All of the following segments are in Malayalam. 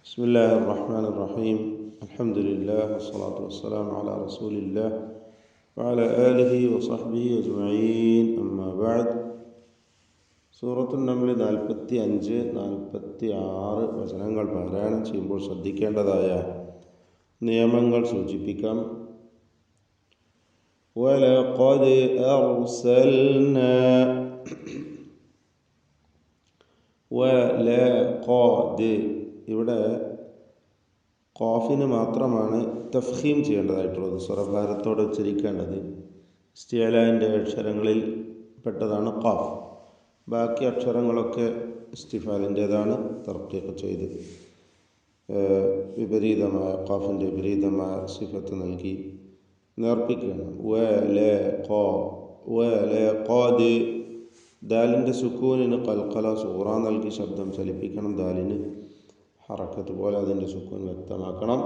بسم الله الرحمن الرحيم الحمد لله والصلاة والسلام على رسول الله وعلى آله وصحبه أجمعين أما بعد സൂറത്തുൽ നംൽ 45, 46 വചനങ്ങൾ പാരായണം ചെയ്യുമ്പോൾ ശ്രദ്ധിക്കേണ്ടതായ നിയമങ്ങൾ സൂചിപ്പിക്കാം. വലഖദ് അർസൽനാ വലഖദ് ഇവിടെ ഖാഫിന് മാത്രമാണ് തഫ്ഖീം ചെയ്യേണ്ടതായിട്ടുള്ളത്, സ്വരഭാരത്തോടെ ഉച്ചരിക്കേണ്ടത്. ഇസ്തിഅലാൻ്റെ അക്ഷരങ്ങളിൽ പെട്ടതാണ് ഖാഫ്. ബാക്കി അക്ഷരങ്ങളൊക്കെ ഇസ്തിഫാലിൻ്റേതാണ്. തർക്കീഖ് ചെയ്ത് വിപരീതമായ ഖാഫിൻ്റെ വിപരീതമായ സിഫത്ത് നൽകി നേർപ്പിക്കുകയാണ്. വലഖദ് ദാലിൻ്റെ സുക്കൂനിന് ഖൽഖല സൂറ നൽകി ശബ്ദം ചലിപ്പിക്കണം. ദാലിന് ഹറക്കത്ത് പോലെ അതിൻ്റെ സുക്കൂൻ വ്യക്തമാക്കണം.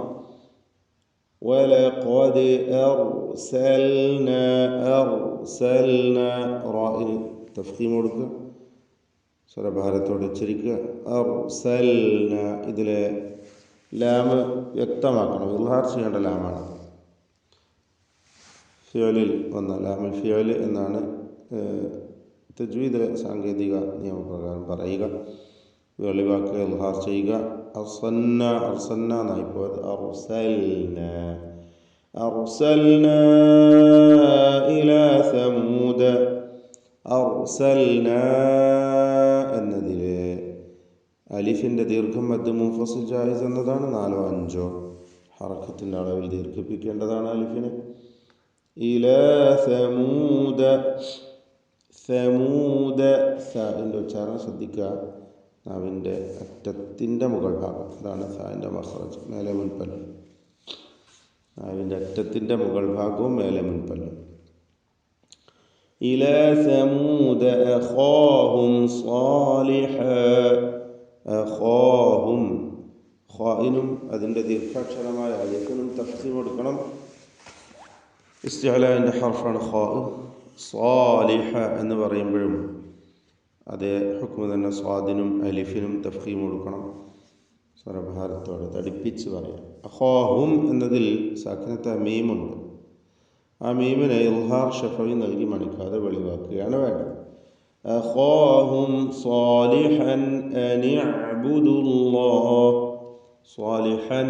വലഖദ് അർസൽനാ റാഇന് തഫ്ഖീം കൊടുക്കുക, സ്വരഭാരത്തോടെ ഉച്ചരിക്കുക. അർസൽന ഇതിലെ ലാമ് വ്യക്തമാക്കണം, ഇൽഹാർ ചെയ്യേണ്ട ലാമാണ്. ഫിയലിൽ വന്ന ലാമുൽ ഫിയൽ എന്നാണ് തജ്വീദിലെ സാങ്കേതിക നിയമപ്രകാരം പറയുക. വെളിവാക്കുക, ഇൽഹാർ ചെയ്യുക. അർസൽന എന്നായി പോയത് അർസൽന ഇലാ സമൂദ. അർസൽന എന്നതിലെ അലിഫിൻ്റെ ദീർഘം മദ് മുൻഫസിൽ ജായിസ് എന്നതാണ്. 4 or 5 ഹറക്കത്തിൻ്റെ അളവിൽ ദീർഘിപ്പിക്കേണ്ടതാണ് അലിഫിന്. ഇലാ സമൂദ സാഇൻ്റെ ഉച്ചാരണം ശ്രദ്ധിക്കുക. നാവിൻ്റെ അറ്റത്തിൻ്റെ മുകൾ ഭാഗം, അതാണ് സാഇൻ്റെ മഖ്റജ്, മേലെ മുൻപല്ല്. നാവിൻ്റെ അറ്റത്തിൻ്റെ മുകൾ ഭാഗവും മേലെ മുൻപല്ലും. إلى ثمود أخاهم صالحا. أخاهم ഖാഇനും അതിൻ്റെ ദീർഘാക്ഷരമായ അലിഫിനും തഫ്ഖീം കൊടുക്കണം. ഇസ്തിഅലാൻ്റെ ഹർഫാണ് ഖാ. സാലിഹ എന്ന് പറയുമ്പോഴും അതേ ഹുക്മ തന്നെ സ്വാദിനും അലിഫിനും തഫ്ഖീം കൊടുക്കണം. സ്വരഭാരത്തോടെ തടിപ്പിച്ച് പറയാം. അഖാഹും എന്നതിൽ സാക്കിനത്ത മീമുണ്ട്. ആ മീമിനെ ഇൽഹാർ ഷഫവി നൽകി മണിക്കാതെ വെളിവാക്കുകയാണ് വേണ്ടത്. അഖാഹും സാലിഹൻ അനിഅ്ബുദുല്ലാഹ്. സാലിഹൻ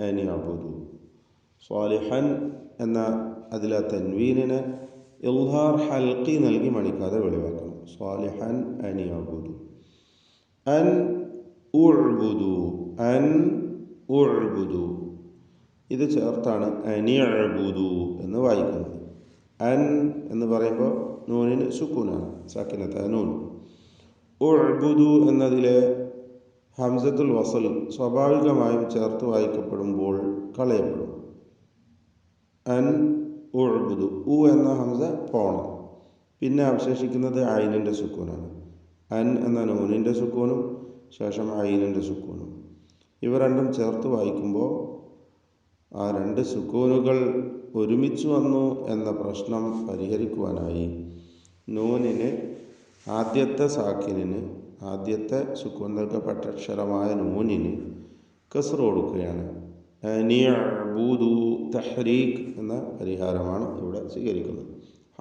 അനിഅ്ബുദു. സാലിഹൻ എന്ന അതിലെ തൻവീനിനെ ഇൽഹാർ ഹൽഖി നൽകി മണിക്കാതെ വെളിവാക്കണം. സാലിഹൻ അനിഅ്ബുദു. അൻ ഉഅ്ബുദു. അൻ ഉഅ്ബുദു ഇത് ചേർത്താണ് അനിഅ്ബുദു എന്ന് വായിക്കുന്നത്. അൻ എന്ന് പറയുമ്പോൾ നൂനിന് സുക്കൂനാണ്, സാക്കിനത്ത നൂൻ. ഉഅ്ബുദു എന്നതിലെ ഹംസത്തുൽ വസൽ സ്വാഭാവികമായും ചേർത്ത് വായിക്കപ്പെടുമ്പോൾ കളയപ്പെടും. അൻ ഉഅ്ബുദു, ഉ എന്ന ഹംസ പോണം. പിന്നെ അവശേഷിക്കുന്നത് ഐനിൻ്റെ സുക്കൂനാണ്. അൻ എന്ന നൂനിൻ്റെ സുക്കൂനും ശേഷം ഐനിൻ്റെ സുക്കൂനും. ഇവ രണ്ടും ചേർത്ത് വായിക്കുമ്പോൾ ആ 2 സുക്കൂനുകൾ ഒരുമിച്ച് വന്നു എന്ന പ്രശ്നം പരിഹരിക്കുവാനായി നൂനിന് ആദ്യത്തെ സാക്കിനിന്, ആദ്യത്തെ സുക്കൂൻ നൽകപ്പെട്ട അക്ഷരമായ നൂനിന് കസ്ർ കൊടുക്കുകയാണ്. അനിഅ്ബുദു തഹ്രീക്ക് എന്ന പരിഹാരമാണ് ഇവിടെ സ്വീകരിക്കുന്നത്.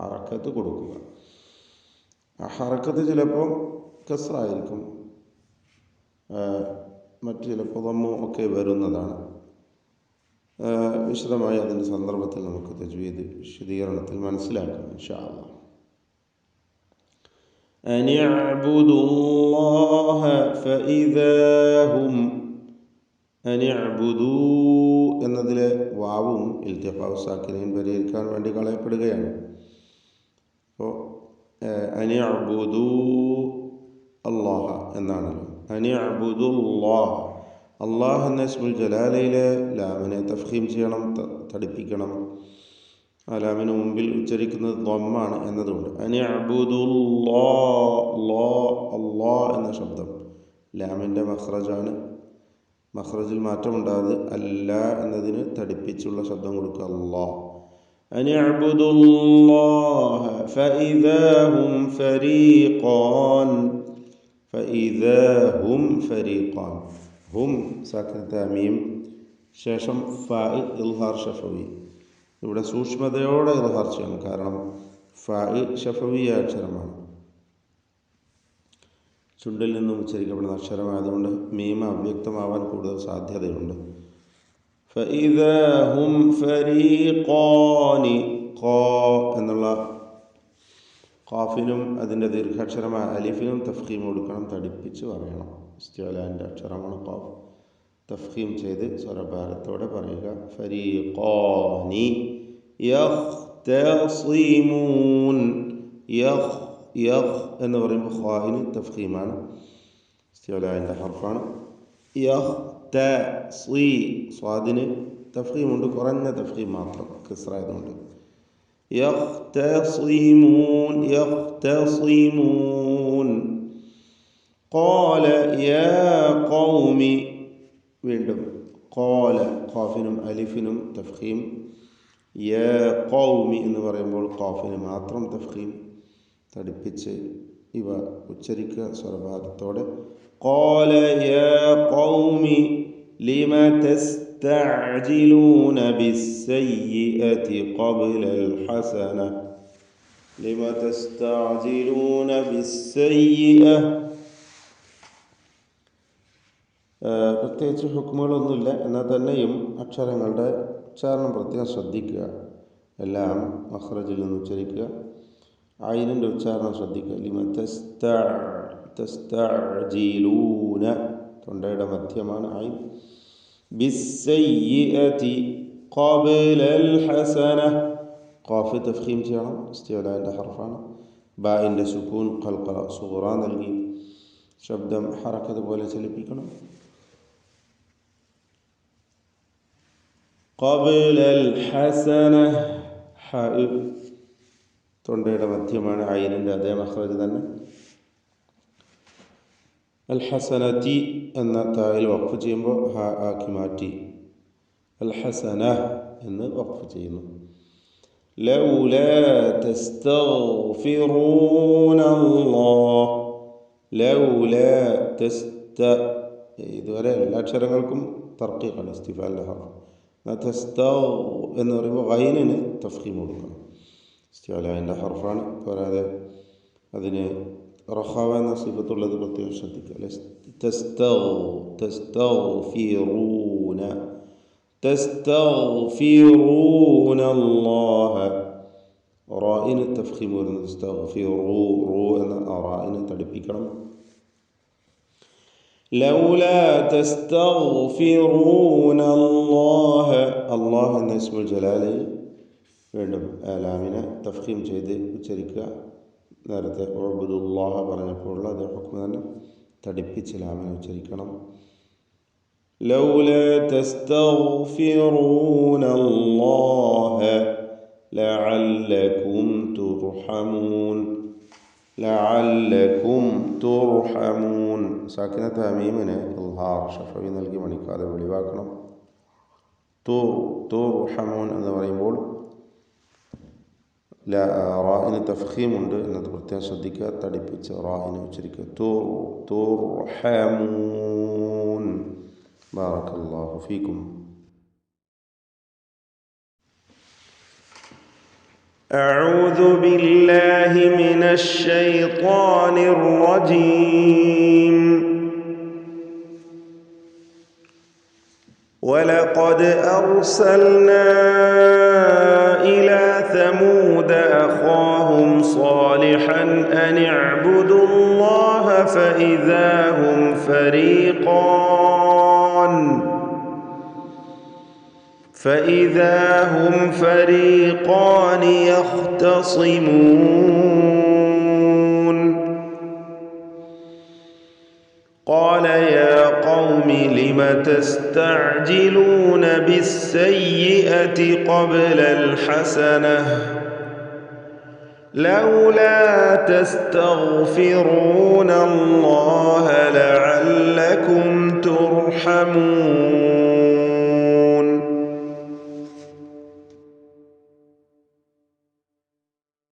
ഹറക്കത്ത് കൊടുക്കുക. ആ ഹറക്കത്ത് ചിലപ്പോൾ കസ്റായിരിക്കും, മറ്റു ചിലപ്പോൾ ദമ്മു ഒക്കെ വരുന്നതാണ്. വിശദമായി അതിൻ്റെ സന്ദർഭത്തിൽ നമുക്ക് തജ്വീദ് വിശദീകരണത്തിൽ മനസ്സിലാക്കാം ഇൻഷാ അല്ലാഹ്. അനിഅ്ബുദുല്ലാഹ ഫഇദാഹും. അനിഅ്ബുദു എന്നതിലെ വാവും ഇൽതിഖാഉ സാക്കിനൈൻ പരിഹരിക്കാൻ വേണ്ടി കളയപ്പെടുകയാണ്. അപ്പോൾ അനിഅ്ബുദു അല്ലാഹ എന്നാണല്ലോ. അനിഅ്ബുദുല്ലാഹ, അള്ളാഹ് എന്ന ഇസ്മുൽ ജലാലയിലെ ലാമിനെ തഫ്ഖീം ചെയ്യണം, തടിപ്പിക്കണം. ആ ലാമിന് മുമ്പിൽ ഉച്ചരിക്കുന്നത് ളമ്മാണ് എന്നതുകൊണ്ട് അനിഅ്ബുദുല്ലാഹ് എന്ന ശബ്ദം ലാമിൻ്റെ മഖ്റജാണ്. മഖ്റജിൽ മാറ്റമുണ്ടാകാതെ അല്ല എന്നതിന് തടിപ്പിച്ചുള്ള ശബ്ദം കൊടുക്കുക. അല്ലാഹ്. അനിഅ്ബുദുല്ലാഹ ഫഇദാഹും ഫരീഖാൻ. ഫഇദാഹും ഫരീഖാൻ ഹും സാക്കിനത്തെ മീം ശേഷം ഫാ ഇൽഹാർ ഷഫവി. ഇവിടെ സൂക്ഷ്മതയോടെ ഇൽഹാർ ചെയ്യണം. കാരണം ഫാ ഷഫവിയ അക്ഷരമാണ്, ചുണ്ടിൽ നിന്നും ഉച്ചരിക്കപ്പെടുന്ന അക്ഷരമായതുകൊണ്ട് മീമ അവ്യക്തമാവാൻ കൂടുതൽ സാധ്യതയുണ്ട്. ഫഇദാ ഹും ഫരീഖാനി ഖാ എന്നുള്ള ഖാഫിനും അതിൻ്റെ ദീർഘാക്ഷരമായ അലിഫിനും തഫ്ഖീം കൊടുക്കണം, തടിപ്പിച്ച് പറയണം. ഇസ്തിഅലാൻ്റെ അക്ഷരമാണ് ഖാഫ്. തഫ്ഖീം ചെയ്ത് സ്വരഭാരത്തോടെ പറയുക. ഫരീഖാനി യഖ്തസിമൂൻ. യഖ് എന്ന് പറയുമ്പോൾ ഖാഇന് തഫ്ഖീമാണ്, ഇസ്തിഅലാൻ്റെ ഹർഫാണ്. സ്വാദിന് തഫ്ഖീമുണ്ട്, കുറഞ്ഞ തഫ്ഖീം മാത്രം, കിസ്റായതുകൊണ്ട്. യഖ്തസിമൂൻ. ഖാല യാ ഖൗമി. വീണ്ടും ഖാല ഖാഫിനും അലിഫിനും തഫ്ഖീം. യാ ഖൗമി എന്ന് പറയുമ്പോൾ ഖാഫിന് മാത്രം തഫ്ഖീം, തടിപ്പിച്ച് ഇവ ഉച്ചരിക്കുക സ്വരഭാരത്തോടെ. ഖാല യാ ഖൗമി ലിമ തസ്തഅജിലൂന ബിസ്സയ്യിഅതി ഖബ്ലൽ ഹസന. ലിമ തസ്തഅജിലൂന ബിസ്സയ്യിഅ. പ്രത്യേകിച്ച് ഹുക്മുകളൊന്നുമില്ല, എന്നാൽ തന്നെയും അക്ഷരങ്ങളുടെ ഉച്ചാരണം പ്രത്യേകം ശ്രദ്ധിക്കുക. എല്ലാം മഖ്റജിൽ നിന്ന് ഉച്ചരിക്കുക. ഐനിൻ്റെ ഉച്ചാരണം ശ്രദ്ധിക്കുക. ലിമ തസ്തഅജിലൂന, തൊണ്ടയുടെ മധ്യമാണ് ഐൻ. ബിസ്സയ്യിഅതി ഖബ്ലൽ ഹസന, ഖാഫ് തഫ്ഖീം ചെയ്യണം, ഇസ്തിഅലാൻ്റെ ഹർഫാണ്. ബാഇൻ്റെ സുക്കൂൻ ഖൽഖല സുഗ്റ നൽകി ശബ്ദം ഹറക്കത്ത് പോലെ ചലിപ്പിക്കണം. ഖബ്ലൽ ഹസന, ഹ തൊണ്ടയുടെ മധ്യമാണ്, ഐനിൻ്റെ അതേ മഖ്റജ് തന്നെ. അൽ ഹസനതി എന്ന തായിൽ വഖഫ് ചെയ്യുമ്പോൾ ഹ ആക്കി മാറ്റി അൽ ഹസന എന്ന് വഖഫ് ചെയ്യുന്നു. ലൗലാ തസ്തഗ്ഫിറൂനല്ലാഹ്. ലൗലാ ഇതുവരെ എല്ലാ അക്ഷരങ്ങൾക്കും തർക്കീഖാണ്, ഇസ്തിഫാലിൻ്റെ ഹർഫ്. എന്ന് പറയുമ്പോൾ ഐനിന് തഫ്ഖീം കൊടുക്കണം, ഇസ്തിഅലാൻ്റെ ഹർഫാണ്. പോരാതെ അതിന് റഖാവ എന്ന സിഫത്തുള്ളത് പ്രത്യേകം ശ്രദ്ധിക്കുക. തസ്തഗ്ഫിറൂനല്ലാഹ, റാഇന് തഫ്ഖീം വരുന്നത് തസ്തഗ്ഫിറൂ, റൂ എന്ന റാഇന് തടിപ്പിക്കണം. ലൗലാ തസ്തഗ്ഫിറൂനല്ലാഹ, അല്ലാഹ് എന്ന ഇസ്മുൽ ജലാലയിൽ വീണ്ടും ലാമിനെ തഫ്ഖീം ചെയ്ത് ഉച്ചരിക്കുക. നേരത്തെ ഉഅ്ബുദുല്ലാഹ പറഞ്ഞപ്പോൾ ഉള്ള അതേ ഹുക്മ തന്നെ, തടിപ്പിച്ച് ലാമിനെ ഉച്ചരിക്കണം. ലൗലാ തസ്തഗ്ഫിറൂനല്ലാഹ ലഅല്ലകും തുർഹമൂൻ. ലഅല്ലകും തുർഹമൂൻ. സാക്കിനത്തെ മീമിനെ ഇൽഹാർ ഷഫവി നൽകി മണിക്കാതെ വെളിവാക്കണം. തുർഹമൂൻ എന്ന് പറയുമ്പോൾ റാഇന് തഫ്ഖീമുണ്ട് എന്നത് പ്രത്യേകം ശ്രദ്ധിക്കുക, തടിപ്പിച്ച് റാഇനെ ഉച്ചരിക്കുക. തുർഹമൂൻ. ബാറക്കല്ലാഹു ഫീക്കും. أعوذ بالله من الشيطان الرجيم. ولقد أرسلنا إلى ثمود أخاهم صالحا أن اعبدوا الله فإذا هم فريقان يختصمون. قال يا قوم لم تستعجلون بالسيئة قبل الحسنة لولا تستغفرون الله لعلكم ترحمون.